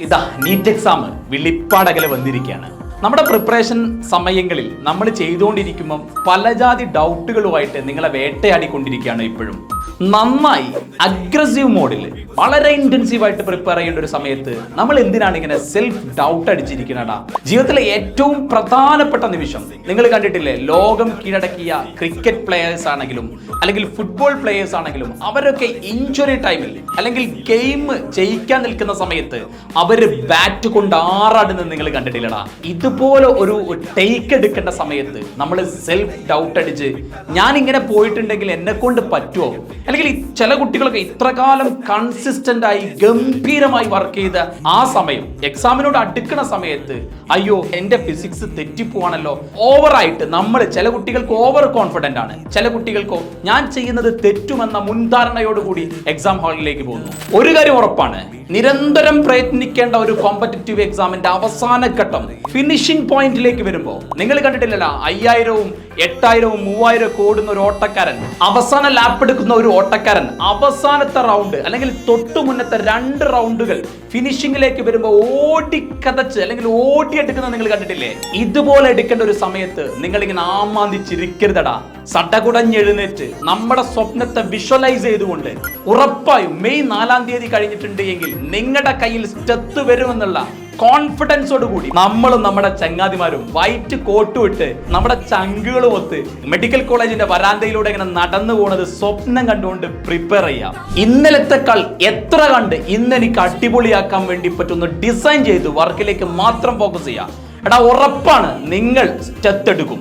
ഇതാ NEET exam വിളിപ്പാടകലെ വന്നിരിക്കുകയാണ്. നമ്മുടെ പ്രിപ്പറേഷൻ സമയങ്ങളിൽ നമ്മൾ ചെയ്തുകൊണ്ടിരിക്കുമ്പം പലജാതി ഡൗട്ടുകളുമായിട്ട് നിങ്ങളെ വേട്ടയാടിക്കൊണ്ടിരിക്കുകയാണ്. ഇപ്പോഴും നന്നായി അഗ്രസീവ് മോഡിൽ വളരെ ഇന്റൻസീവായിട്ട് പ്രിപ്പയർ ചെയ്യേണ്ട ഒരു സമയത്ത് നമ്മൾ എന്തിനാണ് ഇങ്ങനെ സെൽഫ് ഡൗട്ട് അടിച്ചിരിക്കുന്നടാ? ജീവിതത്തിലെ ഏറ്റവും പ്രധാനപ്പെട്ട നിമിഷം നിങ്ങൾ കണ്ടിട്ടില്ലേ? ലോകം കീഴടക്കിയ ക്രിക്കറ്റ് പ്ലെയേഴ്സ് ആണെങ്കിലും അല്ലെങ്കിൽ ഫുട്ബോൾ പ്ലെയേഴ്സ് ആണെങ്കിലും അവരൊക്കെ ഇഞ്ചുറി ടൈമിൽ അല്ലെങ്കിൽ ഗെയിം ജയിക്കാൻ നിൽക്കുന്ന സമയത്ത് അവര് ബാറ്റ് കൊണ്ട് ആറാടുന്നത് നിങ്ങൾ കണ്ടിട്ടില്ലടാ? ഇതുപോലെ ഒരു ടേക്ക് എടുക്കേണ്ട സമയത്ത് നമ്മൾ സെൽഫ് ഡൗട്ട് അടിച്ച് ഞാൻ ഇങ്ങനെ പോയിട്ടുണ്ടെങ്കിൽ എന്നെ കൊണ്ട് പറ്റുമോ? അല്ലെങ്കിൽ ചില കുട്ടികളൊക്കെ ഇത്രകാലം കൺസിസ്റ്റന്റ് ആയി ഗംഭീരമായി വർക്ക് ചെയ്ത ആ സമയം എക്സാമിനോട് അടുക്കുന്ന സമയത്ത് അയ്യോ എന്റെ ഫിസിക്സ് തെറ്റിപ്പോവാണല്ലോ, ഓവറായിട്ട് നമ്മൾ ചില കുട്ടികൾക്ക് ഓവർ കോൺഫിഡന്റ് ആണ്, ചില കുട്ടികൾക്കോ ഞാൻ ചെയ്യുന്നത് തെറ്റുമെന്ന മുൻധാരണയോടുകൂടി എക്സാം ഹാളിലേക്ക് പോകുന്നു. ഒരു കാര്യം ഉറപ്പാണ്, നിരന്തരം പ്രയത്നിക്കേണ്ട ഒരു കോമ്പറ്റിറ്റീവ് എക്സാമിന്റെ അവസാന ഘട്ടം ഫിനിഷിംഗ് പോയിന്റിലേക്ക് വരുമ്പോൾ നിങ്ങൾ കണ്ടിട്ടില്ലല്ലോ, 5000ഉം 8000ഉം 3000 ഓടുന്ന ഒരു ഓട്ടക്കാരൻ, അവസാന ലാപ്പ് എടുക്കുന്ന ഒരു ഓട്ടക്കാരൻ അവസാനത്തെ റൗണ്ട് അല്ലെങ്കിൽ തൊട്ടു മുന്നത്തെ 2 റൗണ്ടുകൾ ഫിനിഷിംഗിലേക്ക് വരുമ്പോൾ ഓടിക്കതച്ച് അല്ലെങ്കിൽ ഓടിയെടുക്കുന്നത് നിങ്ങൾ കണ്ടിട്ടില്ലേ? ഇതുപോലെ എടുക്കേണ്ട ഒരു സമയത്ത് നിങ്ങൾ ഇങ്ങനെ ആമാന്തിച്ചിരിക്കരുതടാ. സടകുടഞ്ഞെഴുന്നേറ്റ് നമ്മുടെ സ്വപ്നത്തെ വിഷ്വലൈസ് ചെയ്തുകൊണ്ട് ഉറപ്പായും മെയ് 4-ാം തീയതി കഴിഞ്ഞിട്ടുണ്ട് എങ്കിൽ നിങ്ങളുടെ കയ്യിൽ സ്റ്റെത്ത് വരുമെന്നുള്ള കോൺഫിഡൻസോട് കൂടി നമ്മളും നമ്മുടെ ചങ്ങാതിമാരും വൈറ്റ് കോട്ടും ഇട്ട് നമ്മുടെ ചങ്കുകളും ഒത്ത് മെഡിക്കൽ കോളേജിന്റെ വരാന്തയിലൂടെ ഇങ്ങനെ നടന്നു പോകുന്നത് സ്വപ്നം കണ്ടുകൊണ്ട് പ്രിപ്പയർ ചെയ്യാം. ഇന്നലത്തെക്കാൾ എത്ര കണ്ട് ഇന്ന് എനിക്ക് അടിപൊളിയാക്കാൻ വേണ്ടി പറ്റുന്ന ഡിസൈൻ ചെയ്ത് വർക്കിലേക്ക് മാത്രം ഫോക്കസ് ചെയ്യാം. എടാ ഉറപ്പാണ് നിങ്ങൾ സ്റ്റെത്ത് എടുക്കും.